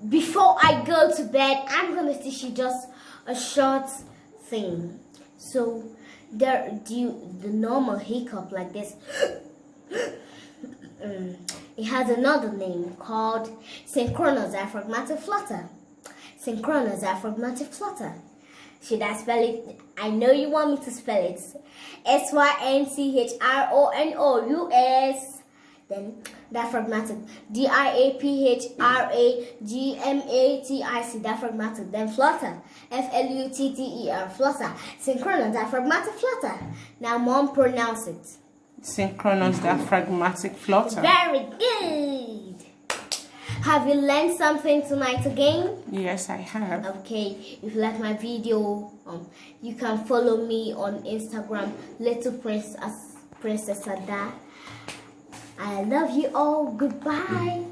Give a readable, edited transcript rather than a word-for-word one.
before I go to bed, I'm gonna teach you just a short thing. So the normal hiccup like this. It has another name called synchronous diaphragmatic flutter. Synchronous diaphragmatic flutter. Should I spell it? I know you want me to spell it. Synchronous. Then diaphragmatic. diaphragmatic. Diaphragmatic. Then flutter. flutter. Flutter. Synchronous diaphragmatic flutter. Now, Mom, pronounce it. Synchronous diaphragmatic flutter. Very good. Have you learned something tonight again? Yes, I have. Okay, if you like my video, you can follow me on Instagram, Littleprincessada. I love you all. Goodbye.